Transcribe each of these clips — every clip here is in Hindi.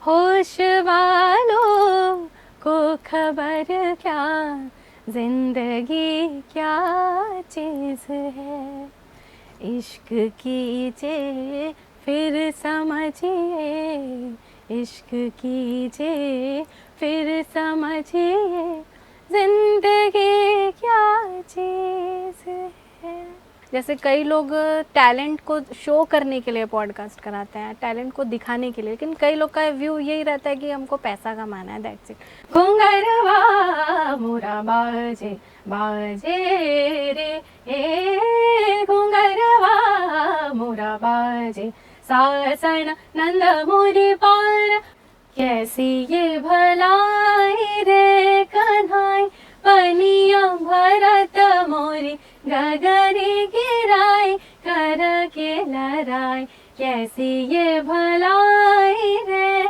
होश वालों को खबर क्या, जिंदगी क्या चीज़ है। इश्क कीजिए फिर समझिए, इश्क कीजिए फिर समझिए, जिंदगी क्या चीज़ है। जैसे कई लोग टैलेंट को शो करने के लिए पॉडकास्ट कराते हैं, टैलेंट को दिखाने के लिए, लेकिन कई लोग का व्यू यही रहता है कि हमको पैसा कमाना है, दैट्स इट। घुंघरवा मोरा बाजे बाजे रे, ए घुंघरवा मोरा बाजे, सासन नंद मोरी पार, कैसी ये भलाई रे कन्हाई, पनिया भरत मोरी गगरी गिराई, कर के लड़ाई, कैसी ये भलाई रे।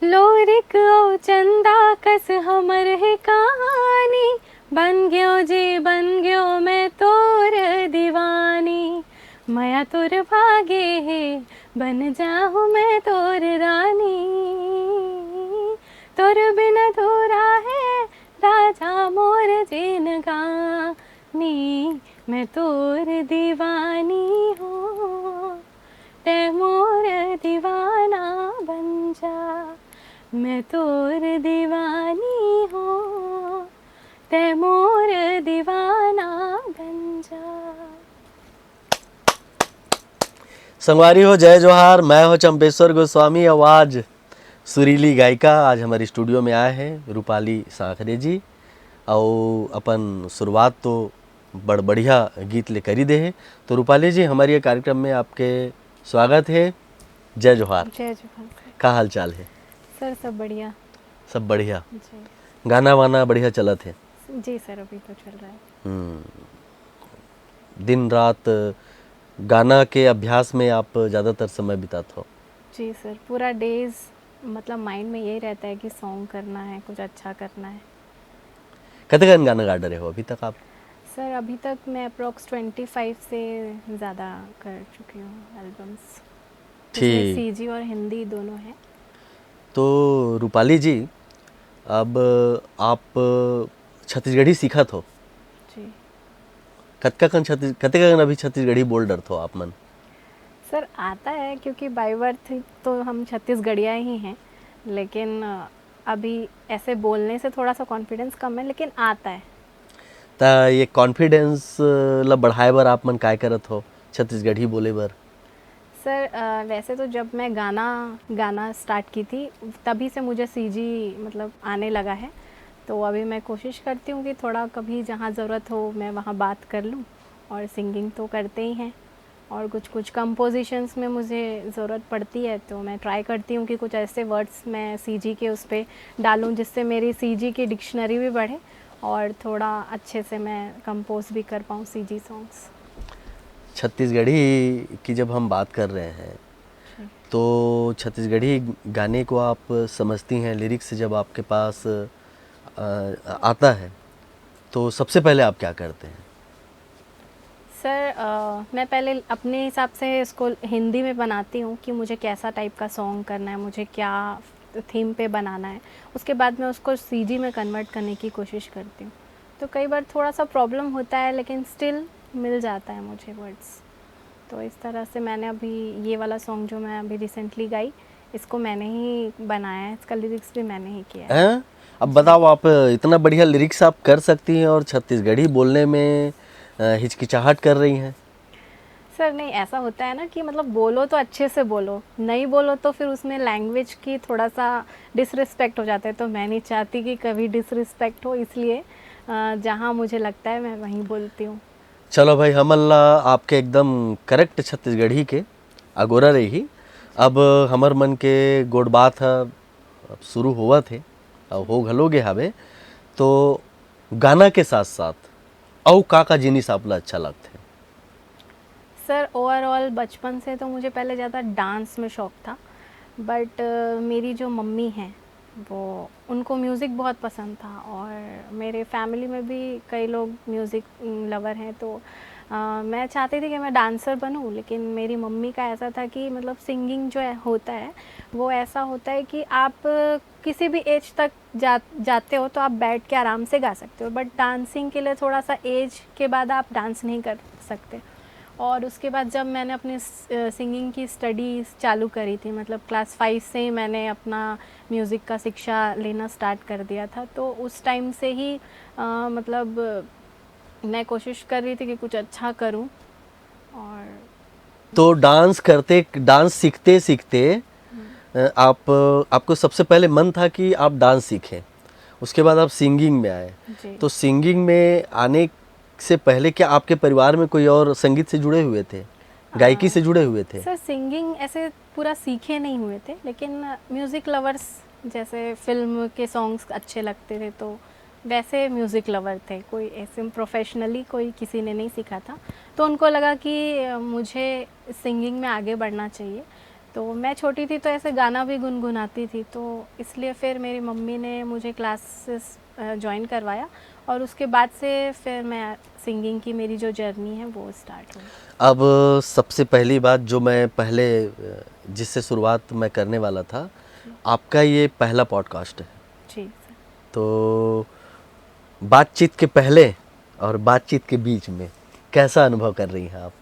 लोरिक ओ चंदा कस हमर है कहानी, बन गयो जी बन गयो मैं तोर दीवानी, माया तोर भागे है बन जाऊँ मैं तोर रानी, तोर बिन अधूरा है राजा मोर जिनगानी, मैं तोर दीवानी हूँ ते मोर दीवाना बन जा, मैं तोर दीवानी हूँ ते मोर दीवाना बन जा। संगवारी हो जय जोहार, मैं हो चंपेश्वर गोस्वामी। आवाज़ सुरीली गायिका आज हमारे स्टूडियो में आए हैं रूपाली सांखरे जी, और अपन शुरुआत तो बड़ बढ़िया गीत ले करी दे है। तो रूपाली जी, हमारे ये कार्यक्रम में आपके स्वागत है। जय जोहार। जय जोहार सर। का हाल चाल है? सर सब बढ़िया। सब बढ़िया। जी गाना वाना बढ़िया चलत है? जी सर, अभी तो चल रहा है। दिन रात गाना के अभ्यास में आप ज़्यादातर समय बिताते हो? जी सर, पूरा डेज मतलब माइंड में यही रहता है कि सॉन्ग करना है, कुछ अच्छा करना है। कते गन गाना गा रहे हो अभी तक आप? सर अभी तक मैं अप्रॉक्स 25 से ज़्यादा कर चुकी हूँ एल्बम्स, जिसमें ठीक। सीजी और हिंदी दोनों हैं। तो रूपाली जी, अब आप छत्तीसगढ़ी सीखत हो? जी कतका कन अभी छत्तीसगढ़ी बोल डर हो आप मन? सर, आता है क्योंकि बाय बर्थ तो हम छत्तीसगढ़िया ही हैं, लेकिन अभी ऐसे बोलने से थोड़ा सा कॉन्फिडेंस कम है, लेकिन आता है। ता ये कॉन्फिडेंस ला बढ़ाए बर आप मन काय करत हो छत्तीसगढ़ी बोले बर? सर वैसे तो जब मैं गाना स्टार्ट की थी तभी से मुझे सीजी मतलब आने लगा है, तो अभी मैं कोशिश करती हूँ कि थोड़ा कभी जहाँ ज़रूरत हो मैं वहाँ बात कर लूँ, और सिंगिंग तो करते ही हैं, और कुछ कुछ कंपोजिशंस में मुझे ज़रूरत पड़ती है तो मैं ट्राई करती हूँ कि कुछ ऐसे वर्ड्स मैं सीजी के उस पर डालूँ जिससे मेरी सीजी की डिक्शनरी भी बढ़े और थोड़ा अच्छे से मैं कंपोज भी कर पाऊँ सीजी सॉन्ग्स। छत्तीसगढ़ी की जब हम बात कर रहे हैं तो छत्तीसगढ़ी गाने को आप समझती हैं, लिरिक्स जब आपके पास आता है तो सबसे पहले आप क्या करते हैं? सर मैं पहले अपने हिसाब से इसको हिंदी में बनाती हूँ कि मुझे कैसा टाइप का सॉन्ग करना है, मुझे क्या थीम पे बनाना है, उसके बाद मैं उसको सीजी में कन्वर्ट करने की कोशिश करती हूँ। तो कई बार थोड़ा सा प्रॉब्लम होता है, लेकिन स्टिल मिल जाता है मुझे वर्ड्स। तो इस तरह से मैंने अभी ये वाला सॉन्ग जो मैं अभी रिसेंटली गाई, इसको मैंने ही बनाया है, इसका लिरिक्स भी मैंने ही किया है। हैं? अब बताओ, आप इतना बढ़िया लिरिक्स आप कर सकती हैं और छत्तीसगढ़ी बोलने में हिचकिचाहट कर रही हैं? सर नहीं, ऐसा होता है ना कि मतलब बोलो तो अच्छे से बोलो, नहीं बोलो तो फिर उसमें लैंग्वेज की थोड़ा सा डिसरिस्पेक्ट हो जाता है, तो मैं नहीं चाहती कि कभी डिसरिस्पेक्ट हो, इसलिए जहाँ मुझे लगता है मैं वहीं बोलती हूँ। चलो भाई, हम अल्लाह आपके एकदम करेक्ट छत्तीसगढ़ी के अगोरा रही। अब हमर मन के गोड़ बात है, अब शुरू हुआ थे अब हो घलोगे हवे। तो गाना के साथ साथ औ का जिनिस आपला अच्छा लगते हैं? सर ओवरऑल बचपन से तो मुझे पहले ज़्यादा डांस में शौक़ था, बट मेरी जो मम्मी हैं वो उनको म्यूज़िक बहुत पसंद था, और मेरे फैमिली में भी कई लोग म्यूज़िक लवर हैं, तो मैं चाहती थी कि मैं डांसर बनूं, लेकिन मेरी मम्मी का ऐसा था कि मतलब सिंगिंग जो है होता है वो ऐसा होता है कि आप किसी भी एज तक जाते हो तो आप बैठ के आराम से गा सकते हो, बट डांसिंग के लिए थोड़ा सा एज के बाद आप डांस नहीं कर सकते। और उसके बाद जब मैंने अपनी सिंगिंग की स्टडीज़ चालू करी थी, मतलब क्लास 5 से ही मैंने अपना म्यूज़िक का शिक्षा लेना स्टार्ट कर दिया था, तो उस टाइम से ही मतलब मैं कोशिश कर रही थी कि कुछ अच्छा करूं। और तो डांस सीखते सीखते आपको सबसे पहले मन था कि आप डांस सीखें, उसके बाद आप सिंगिंग में आए। जी तो सिंगिंग में आने से पहले क्या आपके परिवार में कोई और संगीत से जुड़े हुए थे, गायकी से जुड़े हुए थे? सर सिंगिंग ऐसे पूरा सीखे नहीं हुए थे, लेकिन म्यूज़िक लवर्स जैसे फिल्म के सॉन्ग्स अच्छे लगते थे तो वैसे म्यूज़िक लवर थे, कोई ऐसे प्रोफेशनली कोई किसी ने नहीं सीखा था। तो उनको लगा कि मुझे सिंगिंग में आगे बढ़ना चाहिए। तो मैं छोटी थी तो ऐसे गाना भी गुनगुनाती थी, तो इसलिए फिर मेरी मम्मी ने मुझे क्लासेस ज्वाइन करवाया और उसके बाद से फिर मैं सिंगिंग की मेरी जो जर्नी है वो स्टार्ट हुई। अब सबसे पहली बात जो मैं पहले जिससे शुरुआत मैं करने वाला था, आपका ये पहला पॉडकास्ट है। जी सर। तो बातचीत के पहले और बातचीत के बीच में कैसा अनुभव कर रही हैं आप?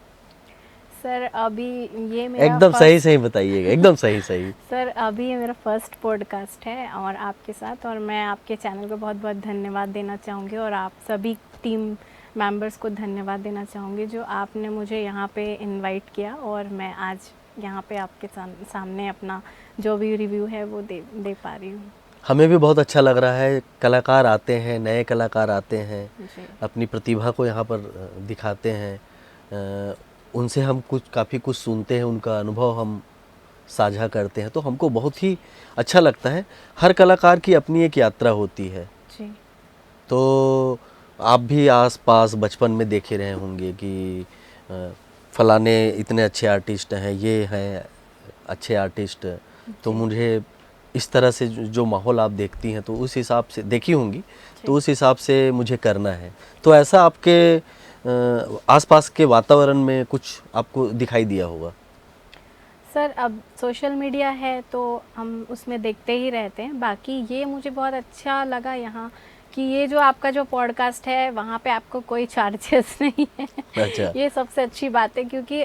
सर अभी ये मेरा एकदम सही फर्स्ट सही बताइएगा, एकदम सही सही। सर अभी ये मेरा फर्स्ट पॉडकास्ट है और आपके साथ, और मैं आपके चैनल को बहुत बहुत धन्यवाद देना चाहूँगी और आप सभी टीम मेंबर्स को धन्यवाद देना चाहूँगी जो आपने मुझे यहाँ पे इनवाइट किया और मैं आज यहाँ पे आपके सामने अपना जो भी रिव्यू है वो दे पा रही हूँ। हमें भी बहुत अच्छा लग रहा है, कलाकार आते हैं, नए कलाकार आते हैं, जी अपनी प्रतिभा को यहाँ पर दिखाते हैं। उनसे हम काफ़ी कुछ सुनते हैं, उनका अनुभव हम साझा करते हैं, तो हमको बहुत ही अच्छा लगता है। हर कलाकार की अपनी एक यात्रा होती है। जी तो आप भी आस-पास बचपन में देखे रहे होंगे कि फलाने इतने अच्छे आर्टिस्ट हैं, ये हैं अच्छे आर्टिस्ट। तो मुझे इस तरह से जो माहौल आप देखती हैं तो उस हिसाब से देखी होंगी, तो उस हिसाब से मुझे करना है। तो ऐसा आपके आसपास के वातावरण में कुछ आपको दिखाई दिया होगा? सर अब सोशल मीडिया है तो हम उसमें देखते ही रहते हैं। बाकी ये मुझे बहुत अच्छा लगा यहाँ कि ये जो आपका जो पॉडकास्ट है वहाँ पे आपको कोई चार्जेस नहीं है। अच्छा। ये सबसे अच्छी बात है क्योंकि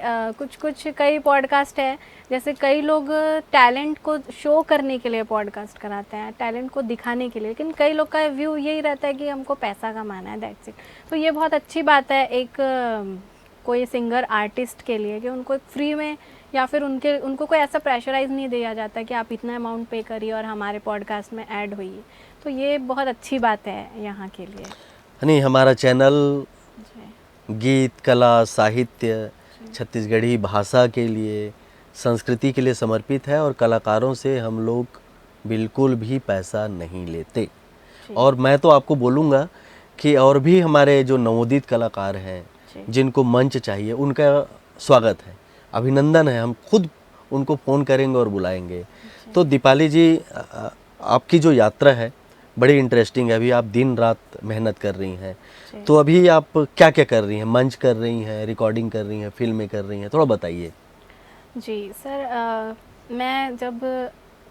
कुछ कई पॉडकास्ट है, जैसे कई लोग टैलेंट को शो करने के लिए पॉडकास्ट कराते हैं, टैलेंट को दिखाने के लिए, लेकिन कई लोग का व्यू यही रहता है कि हमको पैसा कमाना है, दैट्स इट। तो ये बहुत अच्छी बात है एक कोई सिंगर आर्टिस्ट के लिए कि उनको एक फ्री में या फिर उनको कोई ऐसा प्रेशराइज नहीं दिया जाता कि आप इतना अमाउंट पे करिए और हमारे पॉडकास्ट में ऐड होइए। तो ये बहुत अच्छी बात है यहाँ के लिए। नहीं, हमारा चैनल जी गीत, कला, साहित्य, छत्तीसगढ़ी भाषा के लिए, संस्कृति के लिए समर्पित है और कलाकारों से हम लोग बिल्कुल भी पैसा नहीं लेते। जी और मैं तो आपको बोलूँगा कि और भी हमारे जो नवोदित कलाकार हैं, जी जिनको मंच चाहिए, उनका स्वागत है, अभिनंदन है। हम खुद उनको फ़ोन करेंगे और बुलाएंगे। तो दीपाली जी, आपकी जो यात्रा है बड़ी इंटरेस्टिंग है। अभी आप दिन रात मेहनत कर रही हैं, जी। तो अभी आप क्या क्या कर रही हैं? मंच कर रही हैं, रिकॉर्डिंग कर रही हैं, फिल्में कर रही हैं, थोड़ा बताइए। जी सर मैं जब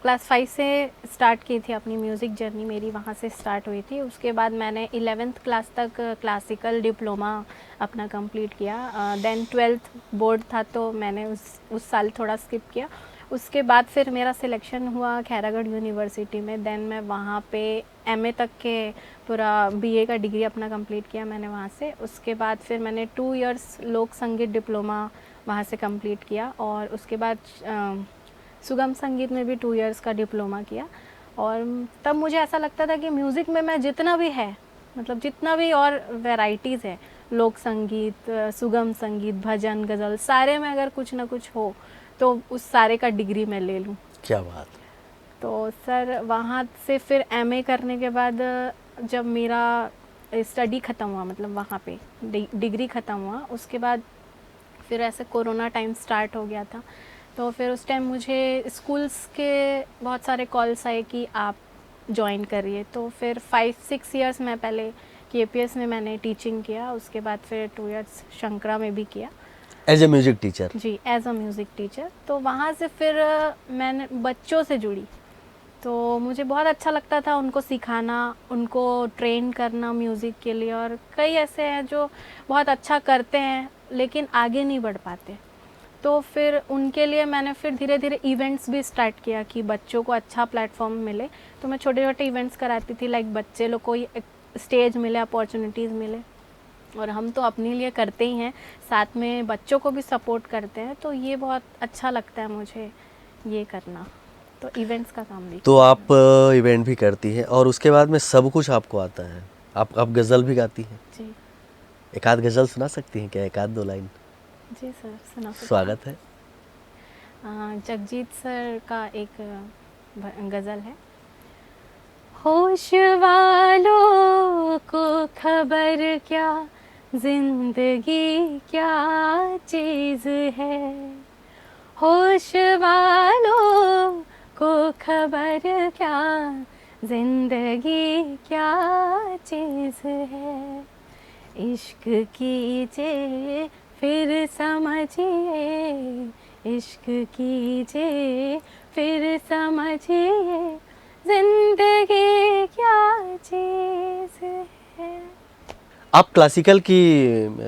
क्लास 5 से स्टार्ट की थी अपनी म्यूज़िक जर्नी, मेरी वहाँ से स्टार्ट हुई थी। उसके बाद मैंने 11th क्लास तक क्लासिकल डिप्लोमा अपना कंप्लीट किया। देन 12th बोर्ड था तो मैंने उस साल थोड़ा स्किप किया। उसके बाद फिर मेरा सिलेक्शन हुआ खैरागढ़ यूनिवर्सिटी में। देन मैं वहाँ पे एमए तक के पूरा बीए का डिग्री अपना कंप्लीट किया मैंने वहाँ से। उसके बाद फिर मैंने 2 इयर्स लोक संगीत डिप्लोमा वहाँ से कंप्लीट किया और उसके बाद सुगम संगीत में भी 2 इयर्स का डिप्लोमा किया। और तब मुझे ऐसा लगता था कि म्यूज़िक में मैं जितना भी है, मतलब जितना भी और वैराइटीज़ है, लोक संगीत, सुगम संगीत, भजन, गज़ल, सारे में अगर कुछ ना कुछ हो तो उस सारे का डिग्री मैं ले लूँ। क्या बात। तो सर वहाँ से फिर एमए करने के बाद जब मेरा स्टडी ख़त्म हुआ, मतलब वहाँ पे डिग्री ख़त्म हुआ, उसके बाद फिर ऐसे कोरोना टाइम स्टार्ट हो गया था। तो फिर उस टाइम मुझे स्कूल्स के बहुत सारे कॉल्स आए कि आप ज्वाइन करिए। तो फिर 5-6 इयर्स मैं पहले KPS में मैंने टीचिंग किया, उसके बाद फिर 2 इयर्स शंकरा में भी किया। As a music teacher? जी, एज अ म्यूज़िक टीचर। तो वहाँ से फिर मैंने बच्चों से जुड़ी, तो मुझे बहुत अच्छा लगता था उनको सिखाना, उनको ट्रेन करना म्यूज़िक के लिए। और कई ऐसे हैं जो बहुत अच्छा करते हैं लेकिन आगे नहीं बढ़ पाते, तो फिर उनके लिए मैंने फिर धीरे धीरे इवेंट्स भी स्टार्ट किया कि बच्चों को अच्छा प्लेटफॉर्म मिले। तो मैं छोटे छोटे इवेंट्स कराती थी, लाइक बच्चे लोग को स्टेज मिले, अपॉर्चुनिटीज़ मिले। और हम तो अपने लिए करते ही हैं, साथ में बच्चों को भी सपोर्ट करते हैं, तो ये बहुत अच्छा लगता है मुझे ये करना। तो इवेंट्स का काम भी तो किया आप इवेंट भी करती हैं और उसके बाद में सब कुछ आपको आता है। आप गज़ल भी गाती हैं? जी। एक आध गज़ल सुना सकती हैं क्या, एक आध 2 लाइन? जी सर, सुना सकते हैं। स्वागत है। जगजीत सर का एक गज़ल है। होश वालों को खबर क्या, जिंदगी क्या चीज़ है। होश वालों को खबर क्या, जिंदगी क्या चीज़ है। इश्क कीजिए फिर समझिए, इश्क कीजिए फिर समझिए, जिंदगी क्या चीज़ है। आप क्लासिकल की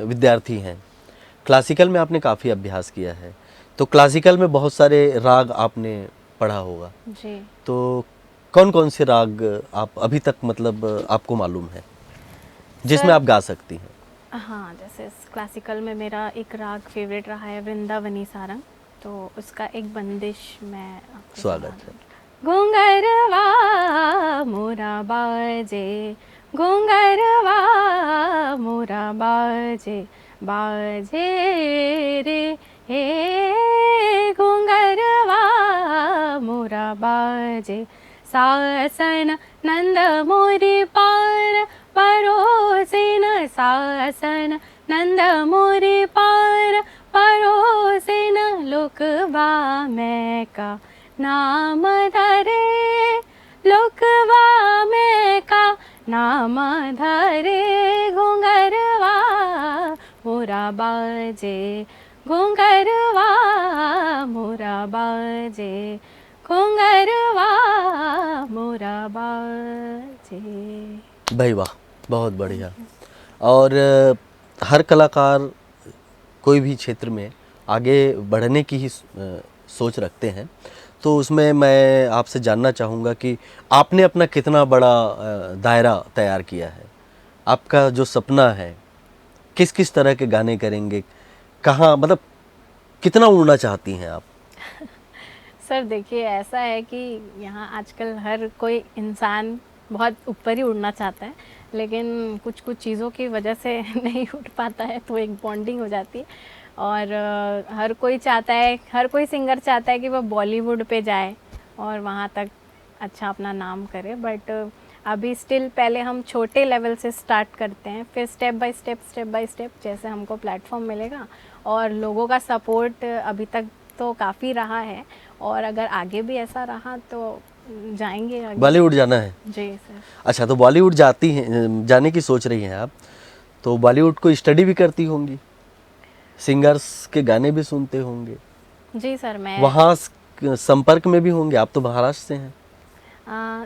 विद्यार्थी हैं। क्लासिकल में आपने काफ़ी अभ्यास किया है, तो क्लासिकल में बहुत सारे राग आपने पढ़ा होगा। जी। तो कौन कौन से राग आप अभी तक मतलब आपको मालूम है जिसमें सर, आप गा सकती हैं? हाँ, जैसे क्लासिकल में मेरा एक राग फेवरेट रहा है वृंदावनी सारंग, तो उसका एक बंदिश मैं आपको स्वागत है। घुंघरवा मोरा बाजे, घुंघरवा मोरा बाजे, बाजे रे हे घुंघरवा मोरा बाजे। सासन नंद मोरी पार परोसिन, सासन नंद मोरी पार परोसिन, लुकवा मैं का नाम धरे, लुकवा में का नाम धरे। घुंघरवा मोरा बाजे, घुंघरवा मोरा बाजे, घुंघरवा मोरा बाजे। भाई वाह, बहुत बढ़िया। और हर कलाकार कोई भी क्षेत्र में आगे बढ़ने की ही सोच रखते हैं, तो उसमें मैं आपसे जानना चाहूँगा कि आपने अपना कितना बड़ा दायरा तैयार किया है। आपका जो सपना है, किस किस तरह के गाने करेंगे, कहाँ मतलब कितना उड़ना चाहती हैं आप? सर देखिए, ऐसा है कि यहाँ आजकल हर कोई इंसान बहुत ऊपर ही उड़ना चाहता है, लेकिन कुछ कुछ चीज़ों की वजह से नहीं उड़ पाता है, तो एक बॉन्डिंग हो जाती है। और हर कोई चाहता है, हर कोई सिंगर चाहता है कि वह बॉलीवुड पे जाए और वहाँ तक अच्छा अपना नाम करे। बट अभी स्टिल पहले हम छोटे लेवल से स्टार्ट करते हैं, फिर स्टेप बाय स्टेप जैसे हमको प्लेटफॉर्म मिलेगा। और लोगों का सपोर्ट अभी तक तो काफ़ी रहा है, और अगर आगे भी ऐसा रहा तो जाएंगे आगे। बॉलीवुड जाना है? जी सर। अच्छा, तो बॉलीवुड जाती हैं, जाने की सोच रही हैं आप, तो बॉलीवुड को स्टडी भी करती होंगी, सिंगर्स के गाने भी सुनते होंगे? जी सर, मैं वहाँ संपर्क में भी होंगे, आप तो महाराष्ट्र से हैं।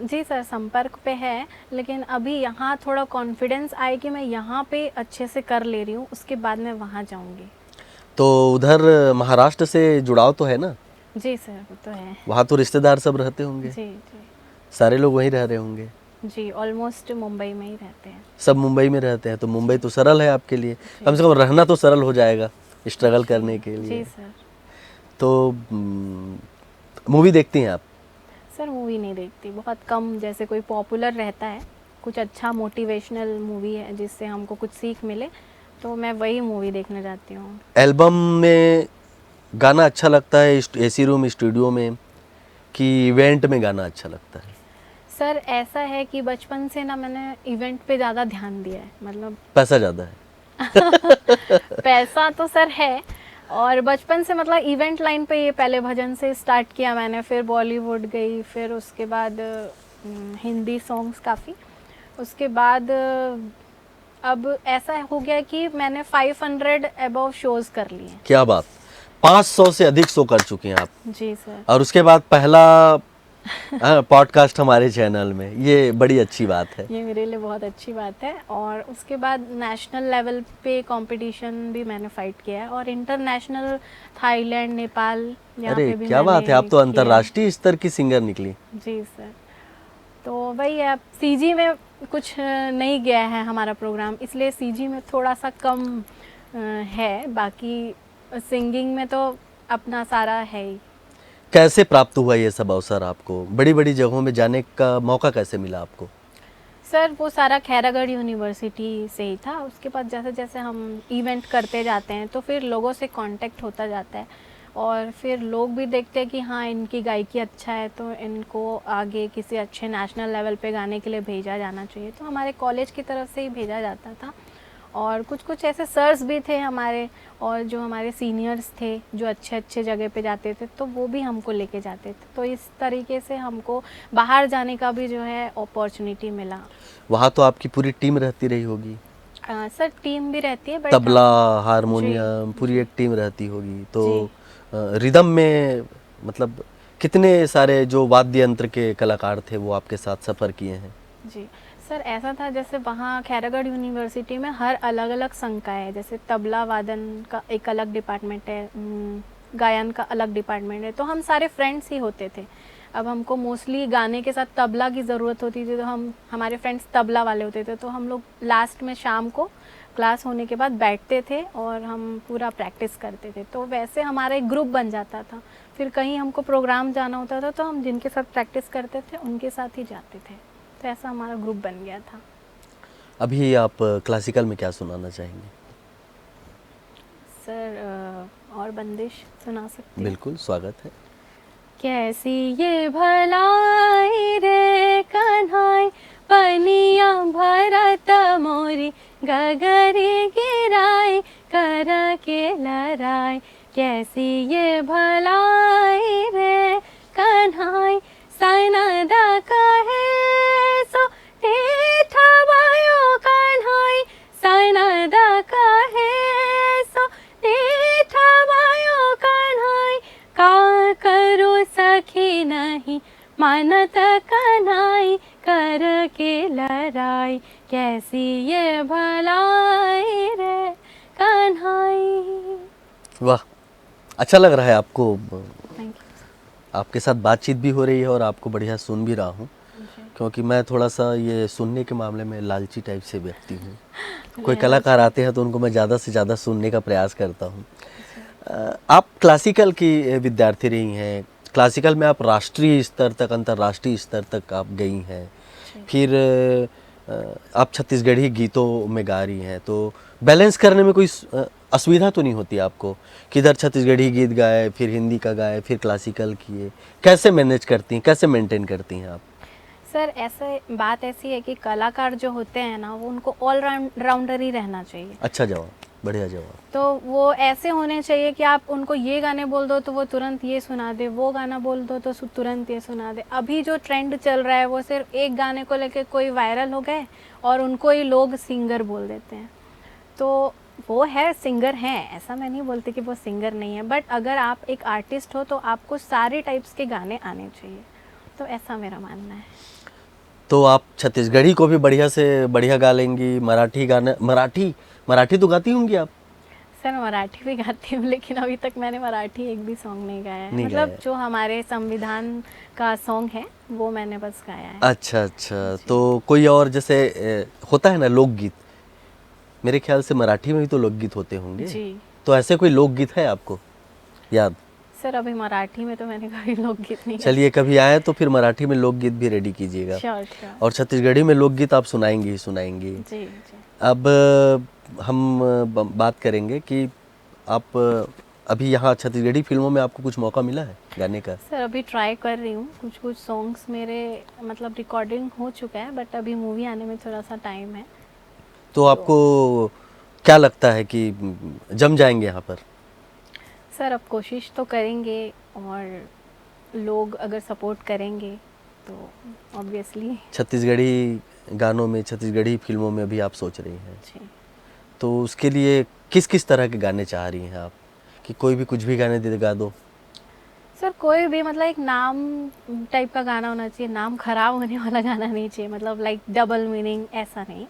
जी सर, संपर्क पे है, लेकिन अभी यहाँ थोड़ा कॉन्फिडेंस आए कि मैं यहाँ पे अच्छे से कर ले रही हूँ, उसके बाद मैं वहाँ जाऊँगी। तो उधर महाराष्ट्र से जुड़ाव तो है ना? जी सर, वो तो है। वहाँ तो रिश्तेदार सब रहते होंगे, जी जी सारे लोग वहीं रह रहे होंगे। जी, ऑलमोस्ट मुंबई में ही रहते हैं। सब मुंबई में रहते हैं, तो मुंबई तो सरल है आपके लिए, कम से कम रहना तो सरल हो जाएगा स्ट्रगल करने के लिए। जी सर। तो मूवी देखती हैं आप? सर मूवी नहीं देखती, बहुत कम, जैसे कोई पॉपुलर रहता है, कुछ अच्छा मोटिवेशनल मूवी है जिससे हमको कुछ सीख मिले, तो मैं वही मूवी देखने जाती हूँ। एल्बम में गाना अच्छा लगता है एसी रूम स्टूडियो में, कि इवेंट में गाना अच्छा लगता है? सर ऐसा है कि बचपन से ना मैंने इवेंट पे ज़्यादा ध्यान दिया है, मतलब पैसा ज़्यादा है? पैसा तो सर है, और बचपन से मतलब इवेंट लाइन पे ये पहले भजन से स्टार्ट किया मैंने, फिर बॉलीवुड गई, फिर उसके बाद हिंदी सॉन्ग्स काफ़ी, उसके बाद अब ऐसा हो गया कि मैंने 500 अबव शोज कर लिए हैं। क्या बात, 500 से अधिक शो कर चुके हैं आप। जी सर। और उसके बाद पहला पॉडकास्ट हमारे चैनल में, ये बड़ी अच्छी बात है। ये मेरे लिए बहुत अच्छी बात है। और उसके बाद नेशनल लेवल पे कंपटीशन भी मैंने फाइट किया है, और इंटरनेशनल थाईलैंड, नेपाल, यहाँ अरे पे भी क्या बात है, आप तो मैंने किया है। अंतर्राष्ट्रीय स्तर की सिंगर निकली। जी सर। तो वही है, अब सीजी में कुछ नहीं गया है हमारा प्रोग्राम, इसलिए सीजी में थोड़ा सा कम है, बाकी सिंगिंग में तो अपना सारा है ही। कैसे प्राप्त हुआ ये सब अवसर आपको, बड़ी बड़ी जगहों में जाने का मौका कैसे मिला आपको? सर वो सारा खैरागढ़ यूनिवर्सिटी से ही था। उसके बाद जैसे जैसे हम इवेंट करते जाते हैं तो फिर लोगों से कांटेक्ट होता जाता है, और फिर लोग भी देखते हैं कि हाँ इनकी गायकी अच्छा है, तो इनको आगे किसी अच्छे नेशनल लेवल पे गाने के लिए भेजा जाना चाहिए। तो हमारे कॉलेज की तरफ से ही भेजा जाता था, और कुछ कुछ ऐसे सर्स भी थे हमारे, और जो हमारे सीनियर्स थे जो अच्छे अच्छे जगह पे जाते थे, तो वो भी हमको लेके जाते थे। तो इस तरीके से हमको बाहर जाने का भी जो है अपॉर्चुनिटी मिला। वहाँ तो आपकी पूरी टीम रहती रही होगी, सर टीम भी रहती है, बट तबला, हम हारमोनियम, जी पूरी जी एक टीम रहती होगी। तो जी रिदम में मतलब कितने सारे जो वाद्य यंत्र के कलाकार थे वो आपके साथ सफ़र किए हैं? जी सर, ऐसा था जैसे वहाँ खैरागढ़ यूनिवर्सिटी में हर अलग अलग संकाय है। जैसे तबला वादन का एक अलग डिपार्टमेंट है, गायन का अलग डिपार्टमेंट है, तो हम सारे फ्रेंड्स ही होते थे। अब हमको मोस्टली गाने के साथ तबला की ज़रूरत होती थी, तो हमारे फ्रेंड्स तबला वाले होते थे, तो हम लोग लास्ट में शाम को क्लास होने के बाद बैठते थे और हम पूरा प्रैक्टिस करते थे। तो वैसे हमारा एक ग्रुप बन जाता था। फिर कहीं हमको प्रोग्राम जाना होता था तो हम जिनके साथ प्रैक्टिस करते थे उनके साथ ही जाते थे। तो ऐसा हमारा ग्रुप बन गया था। अभी आप क्लासिकल में क्या सुनाना चाहेंगे? सर और बंदिश सुना सकते हैं? बिल्कुल, स्वागत है। कैसी ये भलाई रे कन्हाई, पनिया भरत मोरी गगरी गिराई, कर के लराई। कैसी ये भलाई रे कन्हाई, सनद कहे सो टेढ़ा भयो कन्हाई, सनद कहे सो टेढ़ा भयो कन्हाई। का करो सखी नहीं मानत कन्हाई, कर के लराई। कैसी ये भलाई रे कन्हाई। वाह, अच्छा लग रहा है आपको, थैंक आपके साथ बातचीत भी हो रही है और आपको बढ़िया सुन भी रहा हूँ, यू। क्योंकि मैं थोड़ा सा ये सुनने के मामले में लालची टाइप से व्यक्ति हूँ। कोई जी, कलाकार आते हैं तो उनको मैं ज़्यादा से ज़्यादा सुनने का प्रयास करता हूँ। आप क्लासिकल की विद्यार्थी रही हैं, क्लासिकल में आप राष्ट्रीय स्तर तक, अंतर्राष्ट्रीय स्तर तक आप गई हैं, फिर आप छत्तीसगढ़ी गीतों में गा रही हैं, तो बैलेंस करने में कोई असुविधा तो नहीं होती आपको? किधर छत्तीसगढ़ी गीत गाए, फिर हिंदी का गाए, फिर क्लासिकल किए, कैसे मैनेज करती हैं, कैसे मेंटेन करती हैं आप? सर ऐसे बात ऐसी है कि कलाकार जो होते हैं ना, वो उनको ऑल राउंडर ही रहना चाहिए। अच्छा जवाब, बढ़िया जवाब। तो वो ऐसे होने चाहिए कि आप उनको ये गाने बोल दो तो वो तुरंत ये सुना दे, वो गाना बोल दो तो तुरंत ये सुना दे। अभी जो ट्रेंड चल रहा है वो सिर्फ एक गाने को लेके कोई वायरल हो गए और उनको ही लोग सिंगर बोल देते हैं। तो वो है, सिंगर हैं, ऐसा मैं नहीं बोलती कि वो सिंगर नहीं है, बट अगर आप एक आर्टिस्ट हो तो आपको सारे टाइप्स के गाने आने चाहिए। तो ऐसा मेरा मानना है। तो आप छत्तीसगढ़ी को भी बढ़िया से बढ़िया गा लेंगी, मराठी गाना, मराठी तो गाती होंगी आप? सर मराठी भी गाती हूँ, लेकिन अभी तक मैंने मराठी एक भी सॉन्ग नहीं गाया है। नहीं मतलब गाया है। जो हमारे संविधान का सॉन्ग है वो मैंने बस गाया है। अच्छा अच्छा, तो कोई और जैसे होता है ना लोकगीत, मेरे ख्याल से मराठी में भी तो लोकगीत होते होंगे, जी तो ऐसे कोई लोकगीत है आपको याद? सर, अभी मराठी में तो मैंने कभी लोकगीत नहीं गाया। चलिए कभी आए तो फिर मराठी में लोकगीत भी रेडी कीजिएगा, श्योर श्योर। और छत्तीसगढ़ी में लोकगीत आप सुनाएंगी ही सुनाएंगी। जी जी। अब हम बात करेंगे कि आप अभी यहाँ छत्तीसगढ़ी फिल्मों में आपको कुछ मौका मिला है गाने का? सर अभी ट्राई कर रही हूँ, कुछ कुछ सॉन्ग्स मेरे मतलब रिकॉर्डिंग हो चुका है, बट अभी मूवी आने में थोड़ा सा टाइम है। तो आपको क्या लगता है कि जम जाएंगे यहाँ पर? सर अब कोशिश तो करेंगे, और लोग अगर सपोर्ट करेंगे तो ऑब्वियसली छत्तीसगढ़ी गानों में, छत्तीसगढ़ी फिल्मों में भी आप सोच रही हैं, जी। तो उसके लिए किस किस तरह के गाने चाह रही हैं आप, कि कोई भी कुछ भी गाने दे गा दो? सर कोई भी मतलब एक नाम टाइप का गाना होना चाहिए, नाम खराब होने वाला गाना नहीं चाहिए, मतलब लाइक डबल मीनिंग ऐसा नहीं।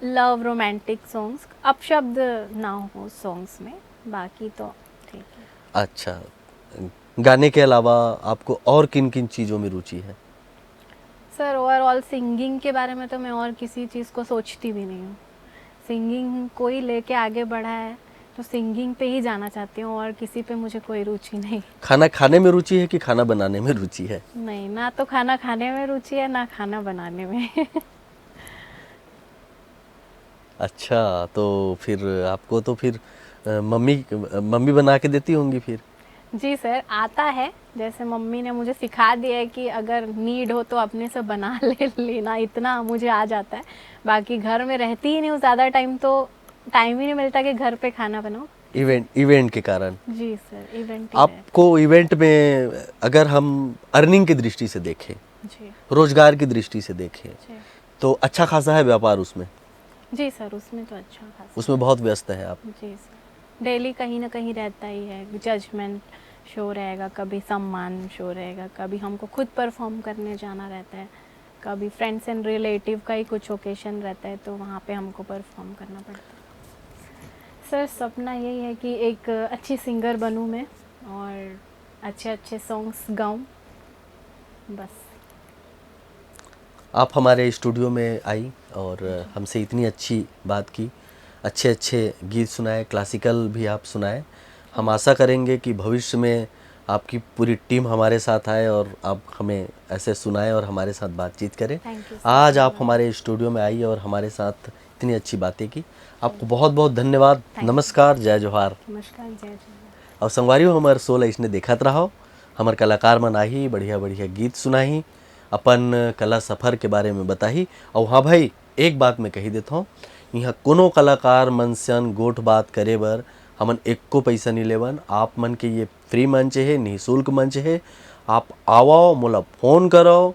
लव रोमांटिक सॉन्ग्स, अपशब्द ना हो सॉन्ग्स में, बाकी तो ठीक है। अच्छा, गाने के अलावा आपको और किन किन चीज़ों में रुचि है? सर ओवरऑल सिंगिंग के बारे में तो मैं और किसी चीज़ को सोचती भी नहीं हूँ। सिंगिंग कोई लेके आगे बढ़ा है तो सिंगिंग पे ही जाना चाहती हूँ, और किसी पे मुझे कोई रुचि नहीं। खाना खाने में रुचि है कि खाना बनाने में रुचि है? नहीं, ना तो खाना खाने में रुचि है ना खाना बनाने में। अच्छा, तो फिर आपको तो फिर मम्मी मम्मी बना के देती होंगी फिर? जी सर, आता है। जैसे मम्मी ने मुझे सिखा दिया है कि अगर नीड हो तो अपने से बना लेना, इतना मुझे आ जाता है। बाकी घर में रहती ही नहीं हूँ ज़्यादा टाइम, तो टाइम ही नहीं मिलता कि घर पे खाना बनाओ। इवेंट के कारण? जी सर, इवेंट ही रहता आपको इवेंट में अगर हम अर्निंग की दृष्टि से देखें, है। जी रोजगार की दृष्टि से देखें, जी तो अच्छा खासा है व्यापार उसमें? जी सर, उसमें तो अच्छा खासा उसमें बहुत व्यस्त है आप? जी सर, डेली कहीं ना कहीं रहता ही है। जजमेंट शो रहेगा, कभी सम्मान शो रहेगा, कभी हमको खुद परफॉर्म करने जाना रहता है, कभी फ्रेंड्स एंड रिलेटिव का ही कुछ ओकेशन रहता है तो वहाँ पे हमको परफॉर्म करना पड़ता है। सर सपना यही है कि एक अच्छी सिंगर बनूँ मैं, और अच्छे अच्छे सॉन्ग्स गाऊँ, बस। आप हमारे स्टूडियो में आई और हमसे इतनी अच्छी बात की, अच्छे अच्छे गीत सुनाए, क्लासिकल भी आप सुनाए। हम आशा करेंगे कि भविष्य में आपकी पूरी टीम हमारे साथ आए और आप हमें ऐसे सुनाएं और हमारे साथ बातचीत करें। थैंक यू आज आप सर। हमारे स्टूडियो में आई और हमारे साथ इतनी अच्छी बातें की, आपको बहुत बहुत धन्यवाद। Thank you. नमस्कार, जय जोहार। नमस्कार, जय जय। और संगवारी हमारे सोल इसने देखत रहो, हमार कलाकार मन आही, बढ़िया बढ़िया गीत सुनाही, अपन कला सफ़र के बारे में बताही। और हाँ भाई, एक बात मैं कही देता हूँ, यहाँ कोनो कलाकार मन सन गोठ बात करे बर हमन एको पैसा नहीं लेवन। आप मन के ये फ्री मंच है, निःशुल्क मंच है। आप आओ, मोला फ़ोन करो,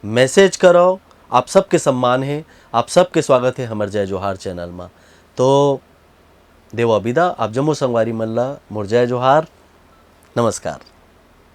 मैसेज करो, आप सबके सम्मान है, आप सबके स्वागत है हमारे जय जोहार चैनल में। तो देवा विदा, आप जम्मू संगवारी मन ला मोर जय जोहार, नमस्कार।